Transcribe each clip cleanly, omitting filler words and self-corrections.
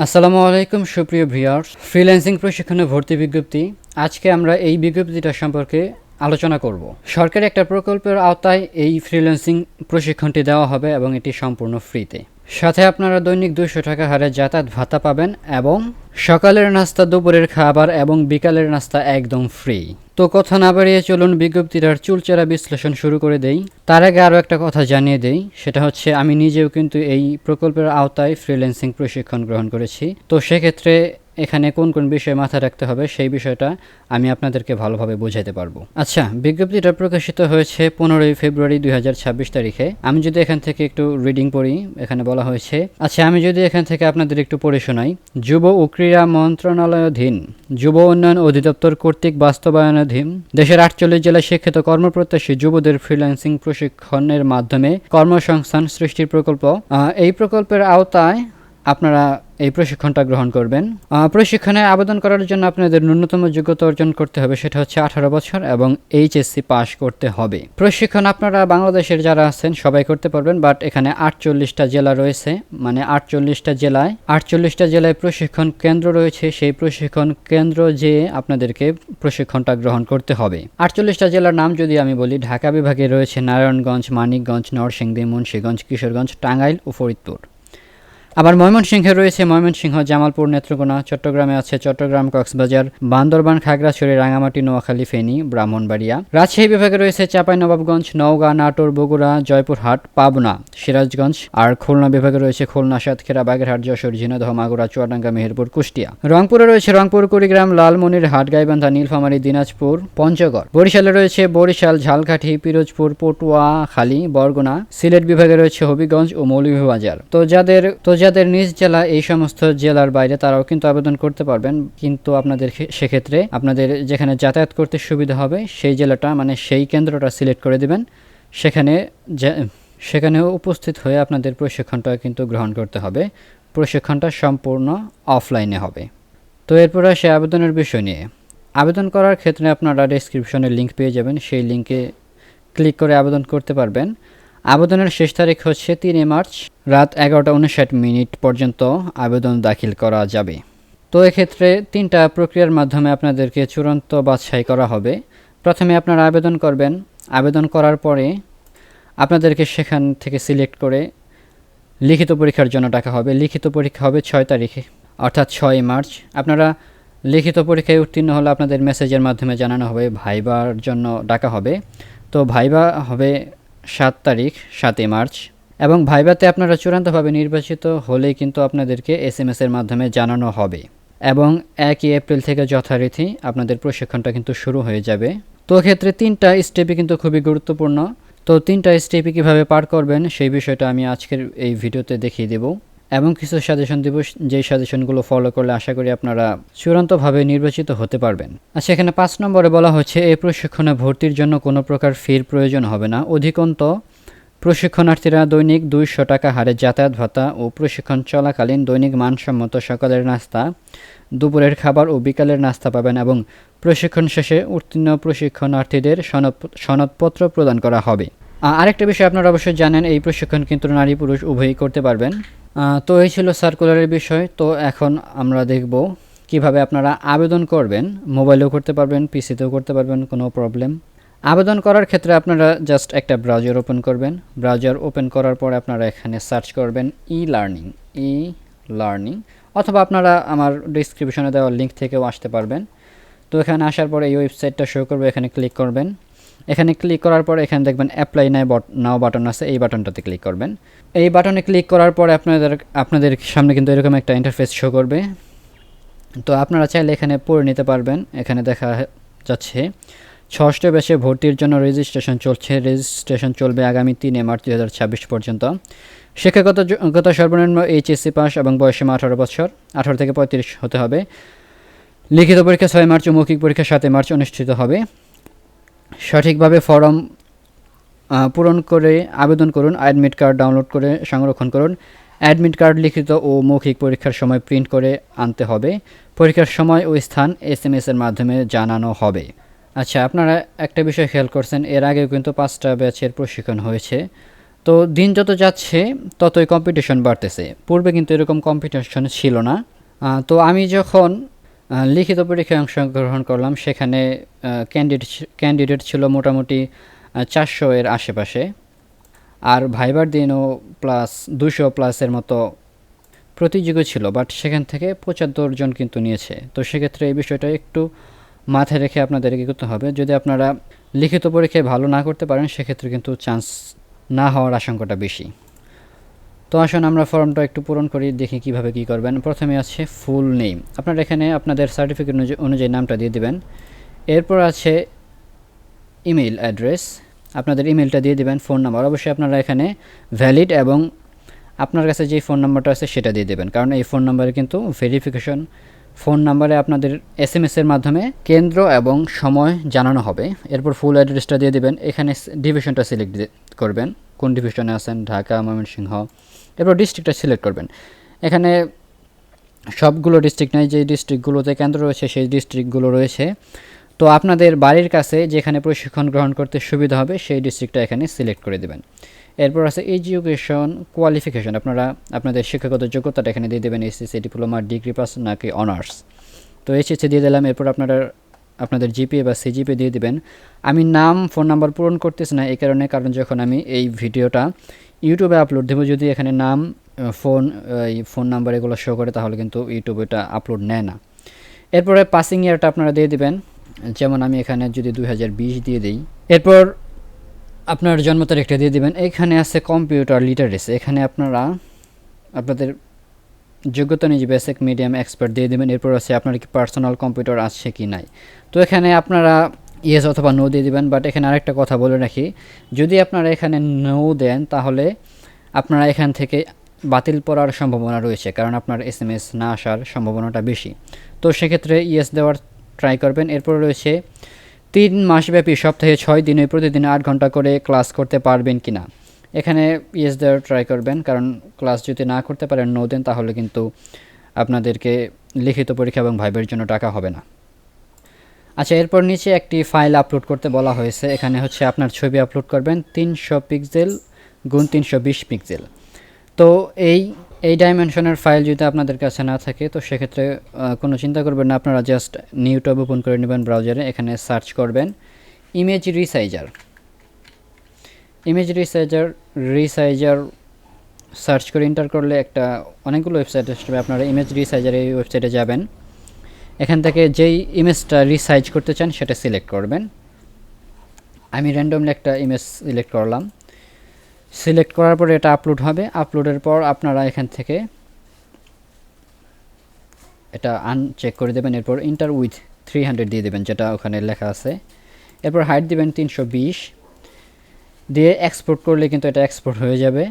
আসসালামু আলাইকুম সুপ্রিয় ভিউয়ার্স, ফ্রিল্যান্সিং প্রশিক্ষণে ভর্তি বিজ্ঞপ্তি। আজকে আমরা এই বিজ্ঞপ্তিটা সম্পর্কে আলোচনা করব। সরকারি একটা প্রকল্পের আওতায় এই ফ্রিল্যান্সিং প্রশিক্ষণটি দেওয়া হবে এবং এটি সম্পূর্ণ ফ্রিতে। সাথে আপনারা দৈনিক 200 টাকা হারে যাতায়াত ভাতা পাবেন এবং সকালের নাস্তা, দুপুরের খাবার এবং বিকালের নাস্তা একদম ফ্রি। তো কথা না বাড়িয়ে চলুন বিজ্ঞপ্তিটার চুলচেরা বিশ্লেষণ শুরু করে দেই। তার আগে আরও একটা কথা জানিয়ে দেই, সেটা হচ্ছে আমি নিজেও কিন্তু এই প্রকল্পের আওতায় ফ্রিল্যান্সিং প্রশিক্ষণ গ্রহণ করেছি। তো সেক্ষেত্রে এখানে কোন কোন বিষয় মাথায় রাখতে হবে সেই বিষয়টা আমি আপনাদেরকে ভালোভাবে বোঝাতে পারবো। আচ্ছা, বিজ্ঞপ্তিটা প্রকাশিত হয়েছে 15ই ফেব্রুয়ারি 2026 তারিখে। আমি যদি এখান থেকে একটু রিডিং পড়ি, এখানে বলা হয়েছে, আচ্ছা আমি যদি এখান থেকে আপনাদের একটু পড়ে শোনাই। যুব ও ক্রীড়া মন্ত্রণালয়াধীন যুব উন্নয়ন অধিদপ্তর কর্তৃক বাস্তবায়নাধীন দেশের 48 জেলায় শিক্ষিত কর্মপ্রত্যাশী যুবদের ফ্রিল্যান্সিং প্রশিক্ষণের মাধ্যমে কর্মসংস্থান সৃষ্টির প্রকল্প। এই প্রকল্পের আওতায় আপনারা এই প্রশিক্ষণটা গ্রহণ করবেন। প্রশিক্ষণে আবেদন করার জন্য আপনাদের ন্যূনতম যোগ্যতা অর্জন করতে হবে, সেটা হচ্ছে 18 বছর এবং এইচএসসি পাস করতে হবে। প্রশিক্ষণ আপনারা বাংলাদেশের যারা আছেন সবাই করতে পারবেন, বাট এখানে 48টা জেলা রয়েছে, মানে 48টা জেলায় প্রশিক্ষণ কেন্দ্র রয়েছে। সেই প্রশিক্ষণ কেন্দ্র যে আপনাদেরকে প্রশিক্ষণটা গ্রহণ করতে হবে। 48টা জেলার নাম যদি আমি বলি, ঢাকা বিভাগে রয়েছে নারায়ণগঞ্জ, মানিকগঞ্জ, নরসিংদী, মুন্সিগঞ্জ, কিশোরগঞ্জ, টাঙ্গাইল ও ফরিদপুর। আবার ময়মনসিংহে রয়েছে ময়মনসিংহ, জামালপুর, নেত্রকোনা। চট্টগ্রামে আছে চট্টগ্রাম, কক্সবাজার, বান্দরবান, খাগড়াছড়ি, রাঙামাটি, নোয়াখালী, ফেনী, ব্রাহ্মণবাড়িয়া। রাজশাহী বিভাগে রয়েছে চাঁপাইনবাবগঞ্জ, নওগাঁ, নাটোর, বগুড়া, জয়পুরহাট, পাবনা, সিরাজগঞ্জ। আর খুলনা বিভাগে রয়েছে খুলনা, সাতক্ষীরা, বাগেরহাট, যশোর, ঝিনাইদহ, মাগুরা, চুয়াডাঙ্গা, মেহেরপুর, কুষ্টিয়া। রংপুরে রয়েছে রংপুর, কুড়িগ্রাম, লালমনিরহাট, গাইবান্ধা, নীলফামারী, দিনাজপুর, পঞ্চগড়। বরিশালে রয়েছে বরিশাল, ঝালকাঠি, পিরোজপুর, পটুয়াখালী, বরগুনা। সিলেট বিভাগে রয়েছে হবিগঞ্জ ও মৌলভীবাজার। তো যাদের নিজ জেলা এই সমস্ত জেলার বাইরে তারাও কিন্তু আবেদন করতে পারবেন, কিন্তু আপনাদের সেক্ষেত্রে আপনাদের যেখানে যাতায়াত করতে সুবিধা হবে সেই জেলাটা, মানে সেই কেন্দ্রটা সিলেক্ট করে দিবেন। সেখানে উপস্থিত হয়ে আপনাদের প্রশিক্ষণটা কিন্তু গ্রহণ করতে হবে। প্রশিক্ষণটা সম্পূর্ণ অফলাইনে হবে। তো এরপর আসে আবেদনের বিষয় নিয়ে। আবেদন করার ক্ষেত্রে আপনারা ডেসক্রিপশনে লিঙ্ক পেয়ে যাবেন, সেই লিঙ্কে ক্লিক করে আবেদন করতে পারবেন। আবেদনের শেষ তারিখ হচ্ছে 3 মার্চ রাত 11:59 পর্যন্ত আবেদন দাখিল করা যাবে। তো এক্ষেত্রে 3টা প্রক্রিয়ার মাধ্যমে আপনাদেরকে চূড়ান্ত বাছাই করা হবে। প্রথমে আপনারা আবেদন করবেন। আবেদন করার পরে আপনাদেরকে সেখান থেকে সিলেক্ট করে লিখিত পরীক্ষার জন্য ডাকা হবে। লিখিত পরীক্ষা হবে 6 তারিখে, অর্থাৎ 6 মার্চ। আপনারা লিখিত পরীক্ষায় উত্তীর্ণ হলে আপনাদের মেসেজের মাধ্যমে জানানো হবে, ভাইবার জন্য ডাকা হবে। তো ভাইবা হবে 7 তারিখ, 7 মার্চ। এবং ভাইভাতে আপনারা চূড়ান্তভাবে নির্বাচিত হলেই কিন্তু আপনাদেরকে SMS এর মাধ্যমে জানানো হবে এবং 1 এপ্রিল থেকে যথারীতি আপনাদের প্রশিক্ষণটা কিন্তু শুরু হয়ে যাবে। তো ক্ষেত্রে 3টা স্টেপই কিন্তু খুবই গুরুত্বপূর্ণ। তো 3টা স্টেপই কীভাবে পার করবেন সেই বিষয়টা আমি আজকের এই ভিডিওতে দেখিয়ে দেব এবং কিছু সাজেশন দেব, যেই সাজেশনগুলো ফলো করলে আশা করি আপনারা চূড়ান্তভাবে নির্বাচিত হতে পারবেন। আচ্ছা, এখানে 5 নম্বরে বলা হচ্ছে, এই প্রশিক্ষণে ভর্তির জন্য কোনো প্রকার ফির প্রয়োজন হবে না। অধিকন্ত প্রশিক্ষণার্থীরা দৈনিক 200 টাকা হারে যাতায়াত ভাতা ও প্রশিক্ষণ চলাকালীন দৈনিক মানসম্মত সকালের নাস্তা, দুপুরের খাবার ও বিকালের নাস্তা পাবেন এবং প্রশিক্ষণ শেষে উত্তীর্ণ প্রশিক্ষণার্থীদের সনদপত্র প্রদান করা হবে। আরেকটা বিষয় আপনারা অবশ্যই জানেন, এই প্রশিক্ষণ কিন্তু নারী পুরুষ উভয়ই করতে পারবেন। তো এই ছিল সার্কুলারের বিষয়। তো এখন আমরা দেখব কিভাবে আপনারা আবেদন করবেন। মোবাইলেও করতে পারবেন, পিসিতেও করতে পারবেন, কোনো প্রবলেম। আবেদন করার ক্ষেত্রে আপনারা জাস্ট একটা ব্রাউজার ওপেন করবেন। ব্রাউজার ওপেন করার পরে আপনারা এখানে সার্চ করবেন ই লার্নিং, অথবা আপনারা আমার ডিসক্রিপশনে দেওয়া লিঙ্ক থেকেও আসতে পারবেন। তো এখানে আসার পরে এই ওয়েবসাইটটা শো করবে, এখানে ক্লিক করবেন। এখানে ক্লিক করার পরে এখানে দেখবেন অ্যাপ্লাই নাও বাটন আছে, এই বাটনটাতে ক্লিক করবেন। এই বাটনে ক্লিক করার পরে আপনাদের সামনে কিন্তু এরকম একটা ইন্টারফেস শো করবে। তো আপনারা চাইলে এখানে পড়ে নিতে পারবেন। এখানে দেখা যাচ্ছে 6ষ্ঠ ব্যাচে ভর্তির জন্য রেজিস্ট্রেশন চলছে। রেজিস্ট্রেশন চলবে আগামী 3 মার্চ 2026 পর্যন্ত। শিক্ষাগত যোগ্যতা সর্বনিম্ন এইচএসসি পাস এবং বয়সসীমা 18 বছর, 18 থেকে 35 হতে হবে। লিখিত পরীক্ষা 6 মার্চ ও মৌখিক পরীক্ষা 7 মার্চ অনুষ্ঠিত হবে। সঠিকভাবে ফর্ম পূরণ করে আবেদন করুন। অ্যাডমিট কার্ড ডাউনলোড করে সংরক্ষণ করুন। অ্যাডমিট কার্ড লিখিত ও মৌখিক পরীক্ষার সময় প্রিন্ট করে আনতে হবে। পরীক্ষার সময় ও স্থান SMS এর মাধ্যমে জানানো হবে। আচ্ছা, আপনারা একটা বিষয় খেয়াল করছেন, এর আগেও কিন্তু 5টা ব্যাচের প্রশিক্ষণ হয়েছে। তো দিন যত যাচ্ছে ততই কম্পিটিশন বাড়তেছে। পূর্বে কিন্তু এরকম কম্পিটিশন ছিল না। তো আমি যখন লিখিত পরীক্ষায় অংশগ্রহণ করলাম সেখানে ক্যান্ডিডেট ছিল মোটামুটি 400 এর আশেপাশে, আর ভাইবার দিনও প্লাস 200 প্লাসের মতো প্রতিযোগী ছিল, বাট সেখান থেকে 75 জন কিন্তু নিয়েছে। তো সেক্ষেত্রে এই বিষয়টা একটু মাথায় রেখে আপনাদের এগোতে হবে। যদি আপনারা লিখিত পরীক্ষায় ভালো না করতে পারেন সেক্ষেত্রে কিন্তু চান্স না হওয়ার আশঙ্কাটা বেশি। তো আসুন আমরা ফর্মটা একটু পূরণ করি, দেখি কিভাবে কি করবেন। প্রথমে আছে ফুল নেম, আপনারা এখানে আপনাদের সার্টিফিকেট অনুযায়ী নামটা দিয়ে দিবেন। এরপর আছে ইমেইল অ্যাড্রেস, আপনাদের ইমেলটা দিয়ে দিবেন। ফোন নাম্বার অবশ্যই আপনারা এখানে ভ্যালিড এবং আপনার কাছে যে ফোন নাম্বারটা আছে সেটা দিয়ে দেবেন, কারণ এই ফোন নাম্বারে কিন্তু ভেরিফিকেশন ফোন নাম্বারে আপনাদের এসএমএসের মাধ্যমে কেন্দ্র এবং সময় জানানো হবে। এরপর ফুল অ্যাড্রেসটা দিয়ে দেবেন। এখানে ডিভিশনটা সিলেক্ট করবেন, কোন ডিভিশনে আছেন, ঢাকা, ময়মনসিংহ। এরপর ডিস্ট্রিক্টটা সিলেক্ট করবেন। এখানে সবগুলো ডিস্ট্রিক্ট নয়, যে ডিস্ট্রিক্টগুলোতে কেন্দ্র রয়েছে সেই ডিস্ট্রিক্টগুলো রয়েছে। তো আপনাদের বাড়ির কাছে যেখানে প্রশিক্ষণ গ্রহণ করতে সুবিধা হবে সেই ডিস্ট্রিক্টটা এখানে সিলেক্ট করে দেবেন। এরপর আছে এডুকেশন কোয়ালিফিকেশন, আপনারা আপনাদের শিক্ষাগত যোগ্যতাটা এখানে দিয়ে দেবেন, এসএসসি, ডিপ্লোমা, ডিগ্রি পাস নাকি অনার্স। তো এসএসসি দিয়ে দিলাম। এরপর আপনাদের জিপিএ বা সিজিপিএ দিয়ে দিবেন। আমি নাম ফোন নাম্বার পূরণ করতেছি না এই কারণ যখন আমি এই ভিডিওটা ইউটিউবে আপলোড দেবো, যদি এখানে নাম ফোন নাম্বার এগুলো শো করে তাহলে কিন্তু ইউটিউবে এটা আপলোড নেয় না। এরপরে পাসিং ইয়ারটা আপনারা দিয়ে দিবেন, যেমন আমি এখানে যদি 2020 দিয়ে দিই। এরপর আপনার জন্ম তারিখটা দিয়ে দিবেন। এখানে আছে কম্পিউটার লিটারেসি, এখানে আপনারা আপনাদের যোগ্যতা অনুযায়ী বেসিক, মিডিয়াম, এক্সপার্ট দিয়ে দেবেন। এরপর আছে আপনার কি পার্সোনাল কম্পিউটার আছে কি নাই। তো এখানে আপনারা ইয়েস অথবা নো দিয়ে দিবেন। বাট এখানে আরেকটা কথা বলে রাখি, যদি আপনারা এখানে নো দেন তাহলে আপনারা এখান থেকে বাতিল পড়ার সম্ভাবনা রয়েছে, কারণ আপনার এসএমএস না আসার সম্ভাবনাটা বেশি। তো সেক্ষেত্রে ইয়েস দেওয়ার ট্রাই করবেন। এরপর রয়েছে 3 মাসব্যাপী সপ্তাহে 6 দিনে প্রতিদিন 8 ঘন্টা করে ক্লাস করতে পারবেন কি না। এখানে ইয়েস দেওয়ার ট্রাই করবেন, কারণ ক্লাস যদি না করতে পারেন, নো দেন, তাহলে কিন্তু আপনাদেরকে লিখিত পরীক্ষা এবং ভাইবের জন্য টাকা হবে না। আচ্ছা, এরপর নিচে একটি ফাইল আপলোড করতে বলা হয়েছে। এখানে হচ্ছে আপনার ছবি আপলোড করবেন 300 পিক্সেল গুণ 320 পিক্সেল। তো এই ডাইমেনশনের ফাইল যদি আপনাদের কাছে না থাকে তো সেক্ষেত্রে কোনো চিন্তা করবেন না, আপনারা জাস্ট নিউ ট্যাব ওপেন করে নেবেন ব্রাউজারে। এখানে সার্চ করবেন ইমেজ রিসাইজার। রিসাইজার সার্চ করে এন্টার করলে অনেকগুলো ওয়েবসাইট আসবে। আপনারা ইমেজ রিসাইজার এই ওয়েবসাইটে যাবেন। এখান থেকে যেই ইমেজটা রিসাইজ করতে চান সেটা সিলেক্ট করবেন। আমি র্যান্ডমলি একটা ইমেজ সিলেক্ট করলাম। সিলেক্ট করার পরে এটা আপলোড হবে। আপলোডের পর আপনারা এখান থেকে এটা আনচেক করে দেবেন। এরপর ইন্টার উইথ 300 দিয়ে দেবেন, যেটা ওখানে লেখা আছে। এরপর হাইট দিবেন 320 দিয়ে এক্সপোর্ট করলে কিন্তু এটা এক্সপোর্ট হয়ে যাবে।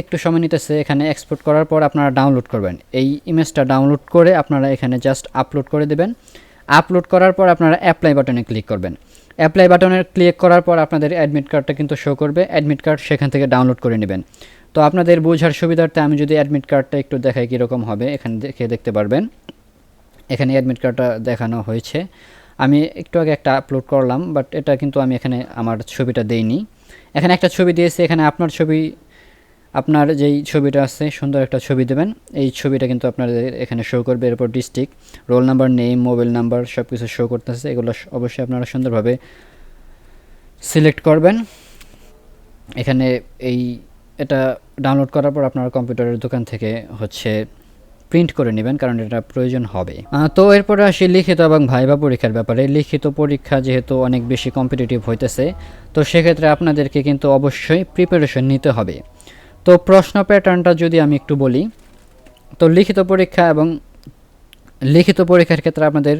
একটু সময় নিতেছে। এখানে এক্সপোর্ট করার পর আপনারা ডাউনলোড করবেন। এই ইমেজটা ডাউনলোড করে আপনারা এখানে জাস্ট আপলোড করে দেবেন। আপলোড করার পর আপনারা অ্যাপ্লাই বাটনে ক্লিক করবেন। অ্যাপ্লাই বাটনে ক্লিক করার পর আপনাদের অ্যাডমিট কার্ডটা কিন্তু শো করবে। অ্যাডমিট কার্ড সেখান থেকে ডাউনলোড করে নেবেন। তো আপনাদের বোঝার সুবিধার্থে আমি যদি অ্যাডমিট কার্ডটা একটু দেখাই কীরকম হবে, এখানে দেখতে পারবেন। এখানে অ্যাডমিট কার্ডটা দেখানো হয়েছে। আমি একটু আগে একটা আপলোড করলাম, বাট এটা কিন্তু আমি এখানে আমার ছবিটা দেইনি। এখানে একটা ছবি দিয়েছি, এখানে আপনার যেই ছবিটা আছে সুন্দর একটা ছবি দেবেন। এই ছবিটা কিন্তু আপনাদের এখানে শো করবে। এরপর district, roll number, name, mobile number সব কিছু শো করতেছে। এগুলো অবশ্যই আপনারা সুন্দরভাবে সিলেক্ট করবেন। এখানে এটা ডাউনলোড করার পর আপনার কম্পিউটারের দোকান থেকে প্রিন্ট করে নেবেন, কারণ এটা প্রয়োজন হবে। তো এরপরে আসি লিখিত এবং ভাইভা পরীক্ষার ব্যাপারে। লিখিত পরীক্ষা যেহেতু অনেক বেশি কম্পিটিটিভ হইতেছে, তো সেক্ষেত্রে আপনাদেরকে কিন্তু অবশ্যই প্রিপারেশন নিতে হবে। তো প্রশ্ন প্যাটার্নটা যদি আমি একটু বলি, তো লিখিত পরীক্ষার ক্ষেত্রে আপনাদের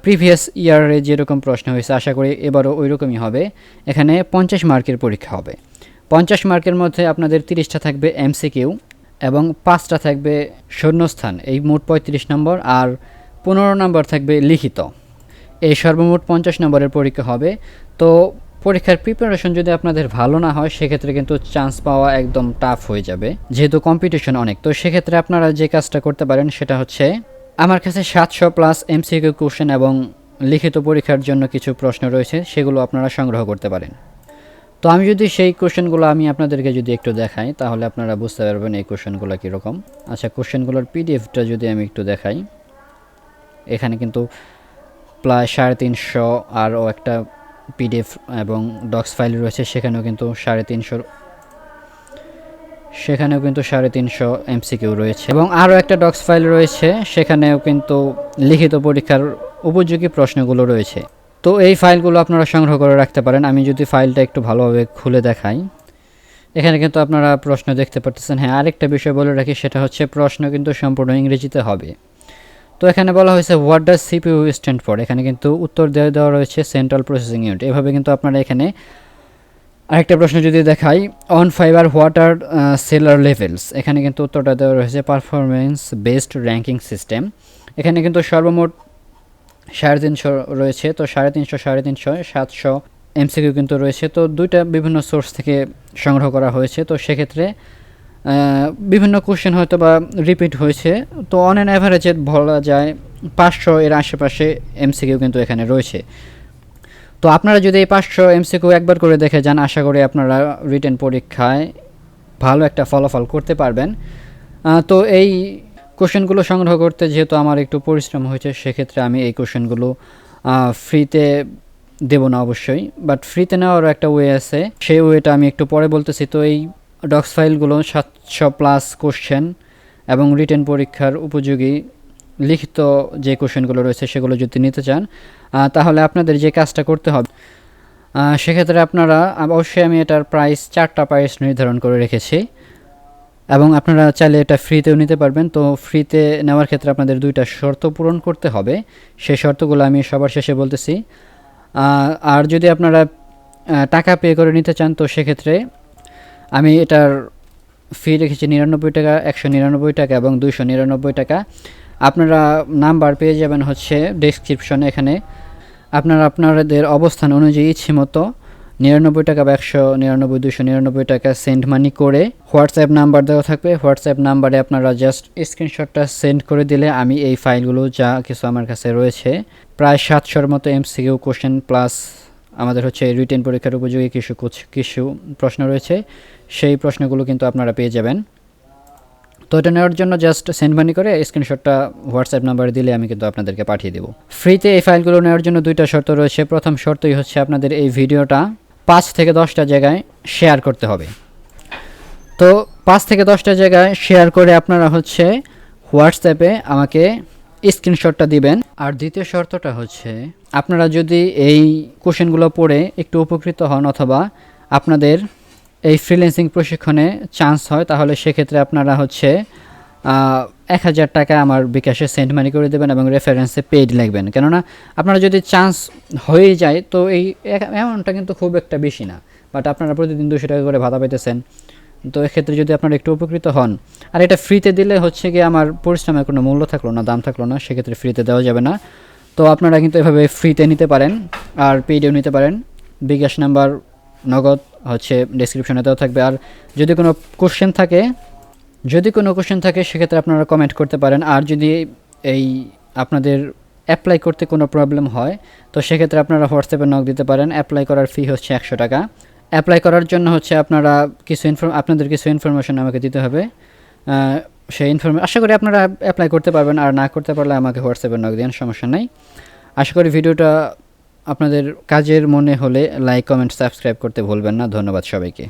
প্রিভিয়াস ইয়ারে যেরকম প্রশ্ন হয়েছে আশা করি এবারও ওই রকমই হবে। এখানে 50 মার্কের পরীক্ষা হবে। 50 মার্কের মধ্যে আপনাদের 30টা থাকবে এমসিকিউ এবং 5টা থাকবে শূন্যস্থান, এই মোট 35 নম্বর, আর 15 নম্বর থাকবে লিখিত। এই সর্বমোট 50 নম্বরের পরীক্ষা হবে। তো পরীক্ষার প্রিপারেশন যদি আপনাদের ভালো না হয় সেক্ষেত্রে কিন্তু চান্স পাওয়া একদম টাফ হয়ে যাবে, যেহেতু কম্পিটিশন অনেক। তো সেক্ষেত্রে আপনারা যে কাজটা করতে পারেন সেটা হচ্ছে, আমার কাছে 700 প্লাস এমসিকিউ কোশ্চেন এবং লিখিত পরীক্ষার জন্য কিছু প্রশ্ন রয়েছে, সেগুলো আপনারা সংগ্রহ করতে পারেন। তো আমি যদি সেই কোশ্চেনগুলো আমি আপনাদেরকে যদি একটু দেখাই তাহলে আপনারা বুঝতে পারবেন এই কোশ্চেনগুলো কীরকম। আচ্ছা, কোশ্চেনগুলোর পিডিএফটা যদি আমি একটু দেখাই, এখানে কিন্তু প্রায় 350 আরও একটা পিডিএফ এবং ডক্স ফাইল রয়েছে, সেখানেও কিন্তু 350 এমসিকিউ রয়েছে এবং আরও একটা ডক্স ফাইল রয়েছে, সেখানেও কিন্তু লিখিত পরীক্ষার উপযোগী প্রশ্নগুলো রয়েছে। তো এই ফাইলগুলো আপনারা সংগ্রহ করে রাখতে পারেন। আমি যদি ফাইলটা একটু ভালোভাবে খুলে দেখাই, এখানে কিন্তু আপনারা প্রশ্ন দেখতে পারতেছেন। হ্যাঁ, আরেকটা বিষয় বলে রাখি, সেটা হচ্ছে প্রশ্ন কিন্তু সম্পূর্ণ ইংরেজিতে হবে। তো এখানে বলা হয়েছে what does CPU stand for, এখানে কিন্তু উত্তর দেওয়া রয়েছে সেন্ট্রাল প্রসেসিং ইউনিট। এভাবে কিন্তু আপনারা এখানে আরেকটা প্রশ্ন যদি দেখাই, on fibre what are seller levels, এখানে কিন্তু উত্তরটা দেওয়া রয়েছে পারফরমেন্স বেসড র্যাঙ্কিং সিস্টেম। এখানে কিন্তু সর্বমোট 350 রয়েছে। তো 350, 700 এমসিকিউ কিন্তু রয়েছে। তো দুইটা বিভিন্ন সোর্স থেকে সংগ্রহ করা হয়েছে। তো সেক্ষেত্রে বিভিন্ন কোশ্চেন হয়তো বা রিপিট হয়েছে। তো অন অ্যান অ্যাভারেজে বলা যায় 500 এর আশেপাশে এমসিকিউ কিন্তু এখানে রয়েছে। তো আপনারা যদি এই 500 এমসিকিউ একবার করে দেখে যান, আশা করি আপনারা রিটেন পরীক্ষায় ভালো একটা ফলাফল করতে পারবেন। তো এই কোশ্চেনগুলো সংগ্রহ করতে যেহেতু আমার একটু পরিশ্রম হয়েছে, সেক্ষেত্রে আমি এই কোশ্চেনগুলো ফ্রিতে দেব না অবশ্যই, বাট ফ্রিতে নেওয়ারও একটা ওয়ে আছে, সেই ওয়েটা আমি একটু পরে বলতেছি। তো এই ডক্স ফাইলগুলো 700+ কোশ্চেন এবং রিটেন পরীক্ষার উপযোগী লিখিত যে কোশ্চেনগুলো রয়েছে সেগুলো যদি নিতে চান, তাহলে আপনাদের যে কাজটা করতে হবে, সেক্ষেত্রে আপনারা অবশ্যই আমি এটার প্রাইস 4টা প্রাইস নির্ধারণ করে রেখেছি এবং আপনারা চাইলে এটা ফ্রিতেও নিতে পারবেন। তো ফ্রিতে নেওয়ার ক্ষেত্রে আপনাদের 2টা শর্ত পূরণ করতে হবে, সেই শর্তগুলো আমি সবার শেষে বলতেছি। আর যদি আপনারা টাকা পে করে নিতে চান, তো সেক্ষেত্রে আমি এটার ফি রেখেছি 99 টাকা, 199 টাকা এবং 299 টাকা। আপনারা নাম্বার পেয়ে যাবেন হচ্ছে ডেসক্রিপশনে। এখানে আপনারা আপনাদের অবস্থান অনুযায়ী ইচ্ছে মতো 99 টাকা বা 199, 299 টাকা সেন্ড মানি করে হোয়াটসঅ্যাপ নাম্বার দেওয়া থাকবে। হোয়াটসঅ্যাপ নাম্বারে আপনারা জাস্ট স্ক্রিনশটটা সেন্ড করে দিলে আমি এই ফাইলগুলো যা কিছু আমার কাছে রয়েছে, প্রায় 700-র মতো এমসিকিউ কোশ্চেন প্লাস আমাদের হচ্ছে রিটেন পরীক্ষার উপযোগী কিছু প্রশ্ন রয়েছে, সেই প্রশ্নগুলো কিন্তু আপনারা পেয়ে যাবেন। তো এটা নেওয়ার জন্য জাস্ট সেন্ড মানি করে স্ক্রিনশটটা হোয়াটসঅ্যাপ নাম্বারে দিলে আমি কিন্তু আপনাদেরকে পাঠিয়ে দেবো। ফ্রিতে এই ফাইলগুলো নেওয়ার জন্য 2টা শর্ত রয়েছে। প্রথম শর্তই হচ্ছে আপনাদের এই ভিডিওটা 5 থেকে 10টা জায়গায় শেয়ার করতে হবে। তো 5 থেকে 10টা জায়গায় শেয়ার করে আপনারা হচ্ছে হোয়াটসঅ্যাপে আমাকে স্ক্রিনশটটা দিবেন। আর দ্বিতীয় শর্তটা হচ্ছে আপনারা যদি এই কোশ্চেনগুলো পড়ে একটু উপকৃত হন অথবা আপনাদের এই ফ্রিল্যান্সিং প্রশিক্ষণে চান্স হয়, তাহলে সেক্ষেত্রে আপনারা হচ্ছে 1000 টাকা আমার বিকাশে সেন্ড মানি করে দেবেন এবং রেফারেন্সে পেইড লিখবেন। কেননা আপনারা যদি চান্স হয়ে যায়, তো এই অ্যামাউন্টটা কিন্তু খুব একটা বেশি না, বাট আপনারা প্রতিদিন 200 টাকা করে ভাতা পাইতেছেন। তো এক্ষেত্রে যদি আপনারা একটু উপকৃত হন, আর এটা ফ্রিতে দিলে হচ্ছে গিয়ে আমার পরিশ্রমের কোনো মূল্য থাকলো না, দাম থাকলো না, সেক্ষেত্রে ফ্রিতে দেওয়া যাবে না। তো আপনারা কিন্তু এভাবে ফ্রিতে নিতে পারেন আর পেইডেও নিতে পারেন। বিকাশ নাম্বার, নগদ হচ্ছে ডেসক্রিপশনে দেওয়া থাকবে। আর যদি কোনো কোশ্চেন থাকে সেক্ষেত্রে আপনারা কমেন্ট করতে পারেন। আর যদি এই আপনাদের অ্যাপ্লাই করতে কোনো প্রবলেম হয়, তো সেক্ষেত্রে আপনারা হোয়াটসঅ্যাপে নক দিতে পারেন। অ্যাপ্লাই করার ফি হচ্ছে 100 টাকা। অ্যাপ্লাই করার জন্য হচ্ছে আপনারা আপনাদের কিছু ইনফরমেশন আমাকে দিতে হবে। সেই আশা করি আপনারা অ্যাপ্লাই করতে পারবেন, আর না করতে পারলে আমাকে হোয়াটসঅ্যাপে নক দেন, সমস্যা নাই। আশা করি ভিডিওটা আপনাদের কাজের মনে হলে লাইক, কমেন্ট, সাবস্ক্রাইব করতে ভুলবেন না। ধন্যবাদ সবাইকে।